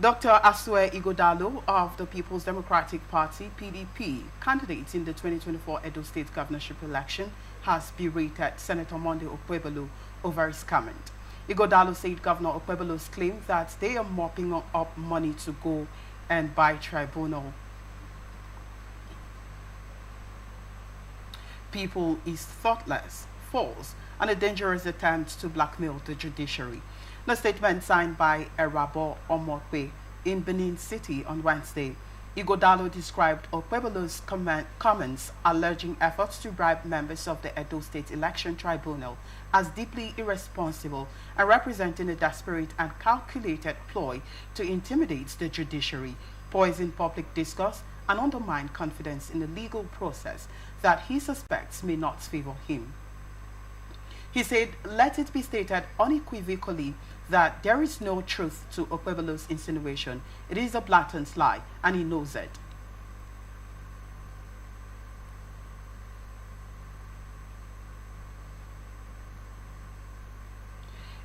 Dr. Asue Ighodalo of the People's Democratic Party, PDP, candidate in the 2024 Edo State governorship election, has berated Senator Monday Okpebholo over his comment. Ighodalo said Governor Okpebholo's claim that they are mopping up money to go and buy tribunal people is thoughtless, false, and a dangerous attempt to blackmail the judiciary. The statement signed by Erabo Omokwe in Benin City on Wednesday. Ighodalo described Okpebholo's comments alleging efforts to bribe members of the Edo State Election Tribunal as deeply irresponsible and representing a desperate and calculated ploy to intimidate the judiciary, poison public discourse, and undermine confidence in the legal process that he suspects may not favor him. He said, let it be stated unequivocally that there is no truth to Okpebholo's insinuation. It is a blatant lie, and he knows it.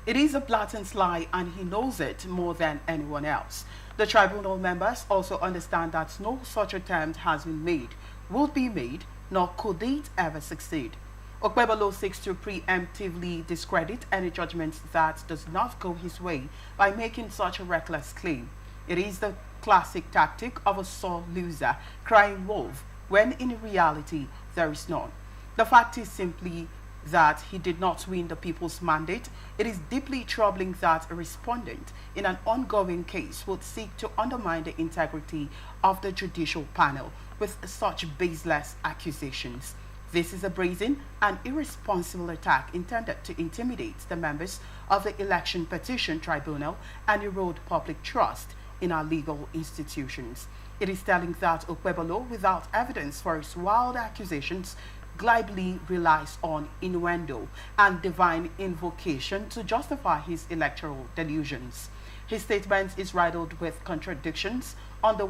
It is a blatant lie, and he knows it more than anyone else. The tribunal members also understand that no such attempt has been made, will be made, nor could it ever succeed. Okpebholo seeks to preemptively discredit any judgment that does not go his way by making such a reckless claim. It is the classic tactic of a sore loser crying wolf when in reality there is none. The fact is simply that he did not win the people's mandate. It is deeply troubling that a respondent in an ongoing case would seek to undermine the integrity of the judicial panel with such baseless accusations. This is a brazen and irresponsible attack intended to intimidate the members of the Election Petition Tribunal and erode public trust in our legal institutions. It is telling that Okpebholo, without evidence for his wild accusations, glibly relies on innuendo and divine invocation to justify his electoral delusions. His statement is riddled with contradictions. On the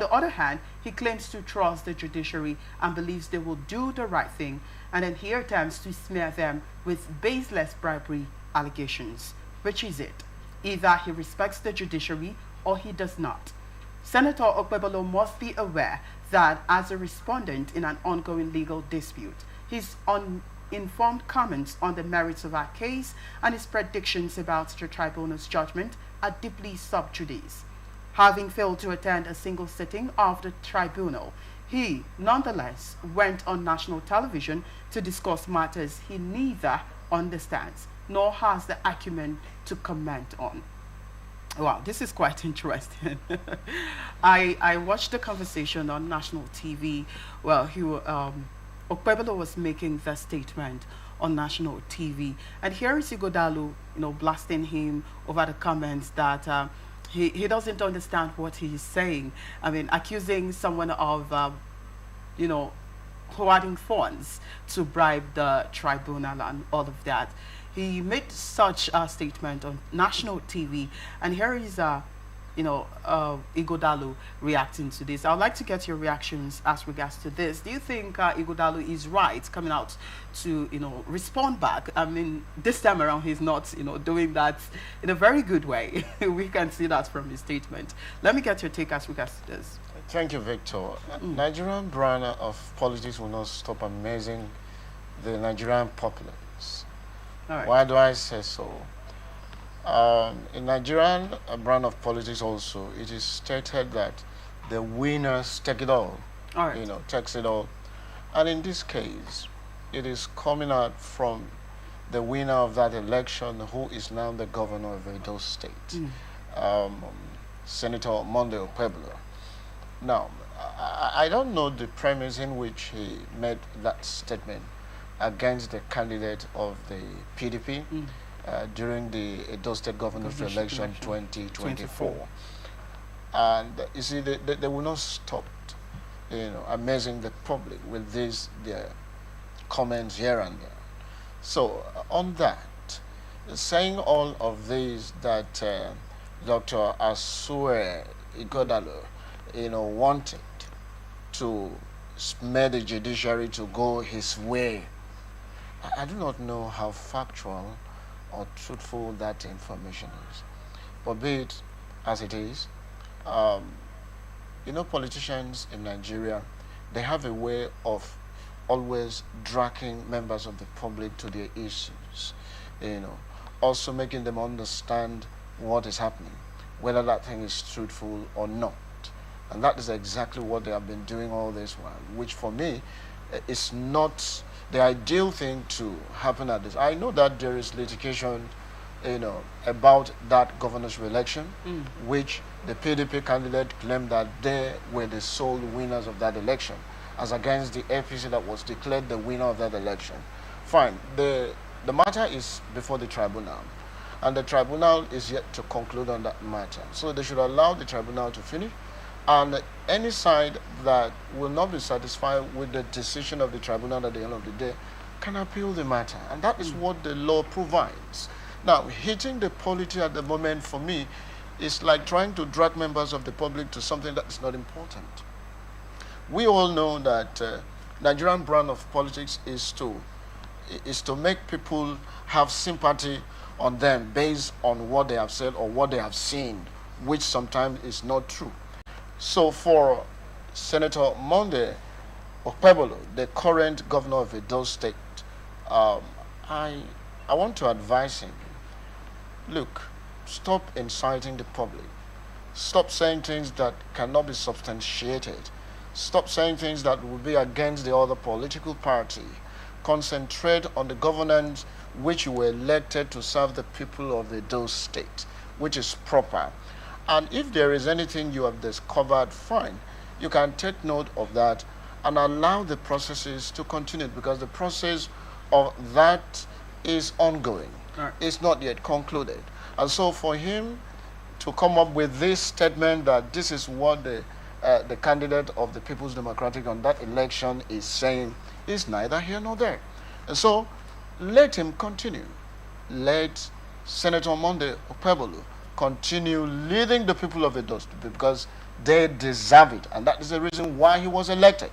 other hand, he claims to trust the judiciary and believes they will do the right thing, and then he attempts to smear them with baseless bribery allegations. Which is it? Either he respects the judiciary or he does not. Senator Okpebholo must be aware that as a respondent in an ongoing legal dispute, his uninformed comments on the merits of our case and his predictions about the tribunal's judgment are deeply sub judice. Having failed to attend a single sitting of the tribunal, he nonetheless went on national television to discuss matters he neither understands nor has the acumen to comment on. Wow, this is quite interesting. I watched the conversation on national TV. Well, Okpebholo was making the statement on national TV, and here is Ighodalo, blasting him over the comments that he doesn't understand what he's saying. I mean, accusing someone of, hoarding funds to bribe the tribunal and all of that. He made such a statement on national TV, and here is Ighodalo reacting to this. I would like to get your reactions as regards to this. Do you think Ighodalo is right coming out to respond back? I mean, this time around he's not doing that in a very good way. We can see that from his statement. Let me get your take as regards to this. Thank you, Victor. Nigerian brand of politics will not stop amazing the Nigerian populace. Right. Why do I say so? In Nigerian brand of politics also, it is stated that the winners take it all. All right. Takes it all. And in this case, it is coming out from the winner of that election, who is now the governor of Edo State, Senator Monday Okpebholo. Now, I don't know the premise in which he made that statement against the candidate of the PDP during the Edo State governorship election 2024. And you see, they will not stop, amazing the public with their comments here and there. So on that, saying all of this that Dr. Asue Ighodalo, wanted to smear the judiciary to go his way, I do not know how factual or truthful that information is. But be it as it is. Um, Politicians in Nigeria, they have a way of always dragging members of the public to their issues, also making them understand what is happening, whether that thing is truthful or not. And that is exactly what they have been doing all this while, which for me is not the ideal thing to happen at this. I know that there is litigation, about that governorship election, which the PDP candidate claimed that they were the sole winners of that election, as against the APC that was declared the winner of that election. Fine. The matter is before the tribunal, and the tribunal is yet to conclude on that matter. So they should allow the tribunal to finish, and any side that will not be satisfied with the decision of the tribunal at the end of the day can appeal the matter, and that is what the law provides. Now, hitting the polity at the moment for me is like trying to drag members of the public to something that is not important. We all know that Nigerian brand of politics is to make people have sympathy on them based on what they have said or what they have seen, which sometimes is not true. So for Senator Monday Okpebholo, the current governor of Edo State, I want to advise him, look, stop inciting the public. Stop saying things that cannot be substantiated. Stop saying things that will be against the other political party. Concentrate on the governance which you were elected to serve the people of Edo State, which is proper. And if there is anything you have discovered, fine. You can take note of that and allow the processes to continue, because the process of that is ongoing. Right. It's not yet concluded. And so for him to come up with this statement that this is what the candidate of the People's Democratic on that election is saying is neither here nor there. And so let him continue. Let Senator Monday Okpebholo continue leading the people of Edo State, because they deserve it. And that is the reason why he was elected,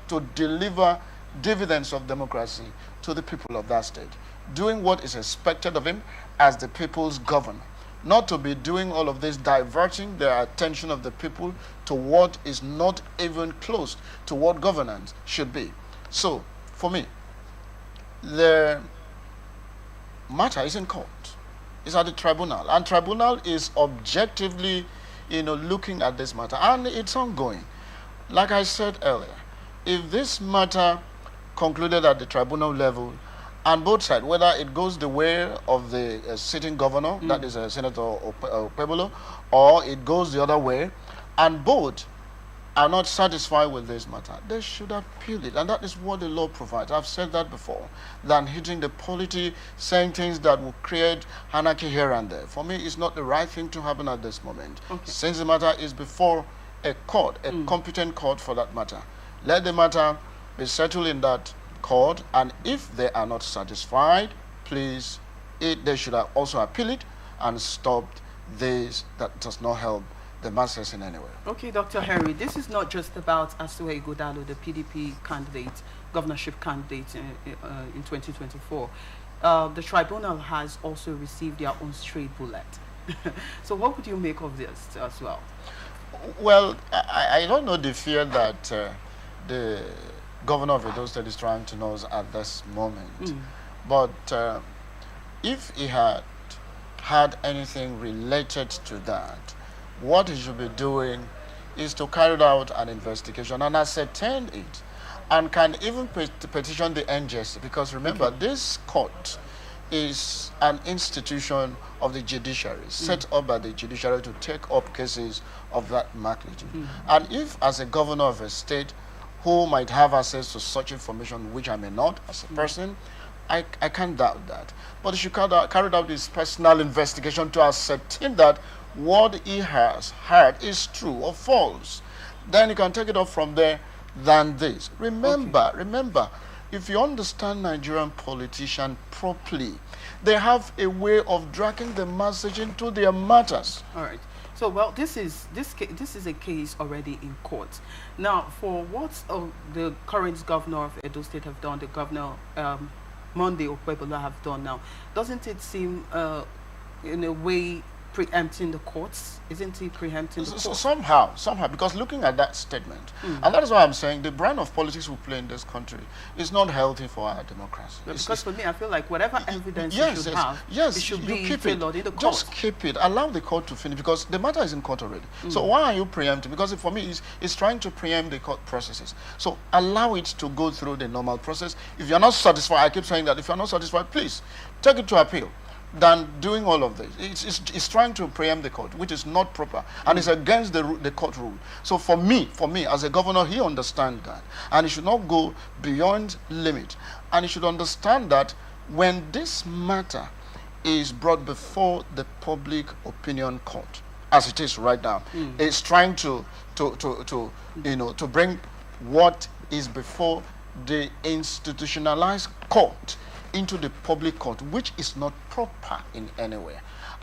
to deliver dividends of democracy to the people of that state, doing what is expected of him as the people's governor, not to be doing all of this, diverting the attention of the people to what is not even close to what governance should be. So, for me, the matter is in court. It's at the tribunal, and tribunal is objectively, looking at this matter, and it's ongoing. Like I said earlier, if this matter concluded at the tribunal level, and both sides, whether it goes the way of the sitting governor, that is Senator Okpebholo, or it goes the other way, and both are not satisfied with this matter, they should appeal it. And that is what the law provides. I've said that before, than hitting the polity, saying things that will create anarchy here and there. For me, it's not the right thing to happen at this moment. Okay. Since the matter is before a court, a competent court for that matter, let the matter be settled in that court, and if they are not satisfied, please, they should also appeal it and stop this that does not help the masses in any way. Okay, Dr. Henry, this is not just about Asue Ighodalo, the PDP candidate, governorship candidate in 2024. The tribunal has also received their own straight bullet. So what would you make of this as well? Well, I don't know the fear that the governor of Edo State is trying to nose at this moment. But if he had anything related to that, what he should be doing is to carry out an investigation and ascertain it, and can even petition the NJC, because remember, this court is an institution of the judiciary, set up by the judiciary to take up cases of that magnitude. And if, as a governor of a state who might have access to such information, which I may not as a person, I can't doubt that. But he should carry out his personal investigation to ascertain that what he has heard is true or false. Then you can take it up from there than this. Remember, if you understand Nigerian politicians properly, they have a way of dragging the message into their matters. All right. So, well, this is a case already in court. Now, for what the current governor of Edo State have done, the governor Monday Okpebholo have done now, doesn't it seem in a way preempting the courts? Isn't he preempting the courts? Somehow, because looking at that statement, and that is why I'm saying the brand of politics we play in this country is not healthy for our democracy. Because for me, I feel like whatever evidence you should have, it should be tailored in the court. Just keep it. Allow the court to finish, because the matter is in court already. So why are you preempting? Because for me, it's trying to preempt the court processes. So allow it to go through the normal process. If you're not satisfied, I keep saying that, if you're not satisfied, please take it to appeal. Than doing all of this. It's trying to preempt the court, which is not proper, and it's against the court rule. So for me, as a governor, he understands that, and he should not go beyond limit. And he should understand that when this matter is brought before the public opinion court, as it is right now, it's trying to bring what is before the institutionalized court into the public court, which is not proper in any way.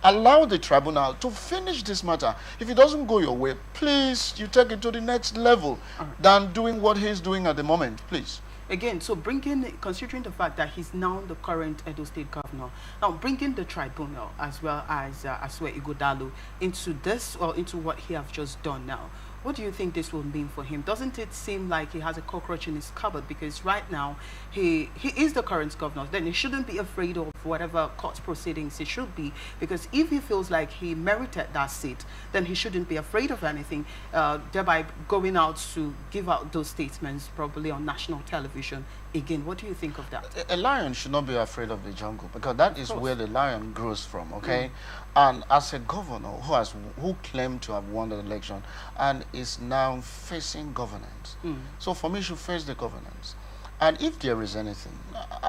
Allow the tribunal to finish this matter. If it doesn't go your way, please, you take it to the next level than doing what he's doing at the moment, please. Again, so considering the fact that he's now the current Edo State governor, now bringing the tribunal as well as Asue Ighodalo into this, or into what he has just done now, what do you think this will mean for him? Doesn't it seem like he has a cockroach in his cupboard? Because right now, he is the current governor. Then he shouldn't be afraid of whatever court proceedings he should be. Because if he feels like he merited that seat, then he shouldn't be afraid of anything, thereby going out to give out those statements probably on national television. Again, what do you think of that? A lion should not be afraid of the jungle, because that is where the lion grows from, okay? And as a governor who claimed to have won the election and is now facing governance, so for me, he should face the governance. And if there is anything,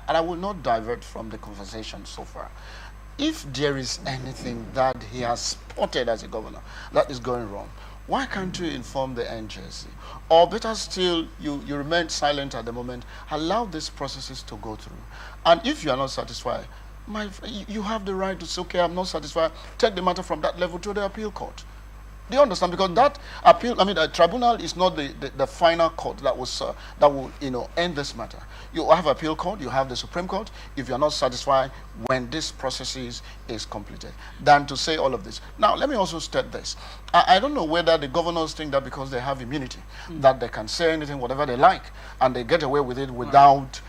and I will not divert from the conversation so far, if there is anything that he has spotted as a governor that is going wrong, why can't you inform the NJC? Or better still, you remain silent at the moment, allow these processes to go through. And if you are not satisfied, you have the right to say, okay, I'm not satisfied, take the matter from that level to the appeal court. Do you understand? Because that appeal, the tribunal is not the final court that will end this matter. You have appeal court, you have the Supreme Court. If you're not satisfied when this process is completed, than to say all of this. Now, let me also state this. I don't know whether the governors think that because they have immunity, that they can say anything, whatever they like, and they get away with it without,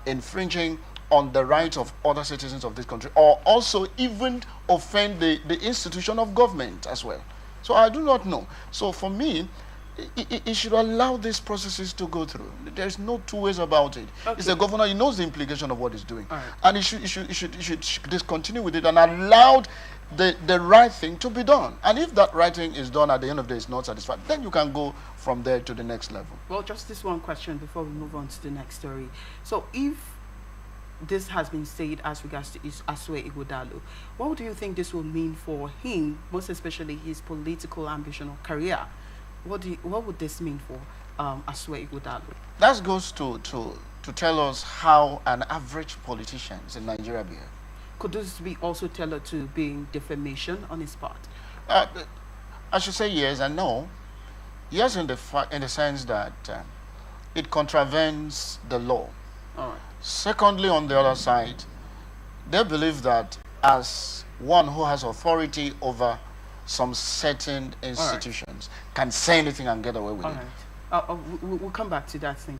infringing on the rights of other citizens of this country, or also even offend the institution of government as well. So I do not know. So for me, it should allow these processes to go through. There's no two ways about it. Okay. He's a governor, he knows the implication of what he's doing. Right. And he should discontinue with it and allow the right thing to be done. And if that right thing is done at the end of the day is not satisfied, then you can go from there to the next level. Well, just this one question before we move on to the next story. So if this has been said as regards to Asue Ighodalo, what do you think this will mean for him, most especially his political ambition or career? What would this mean for Asue Ighodalo? That goes to tell us how an average politician in Nigeria behave. Could this be also tailored to being defamation on his part? I should say yes and no. Yes, in the sense that it contravenes the law. All right. Secondly, on the other side, they believe that as one who has authority over some certain institutions can say anything and get away with it. All right. We'll come back to that thing.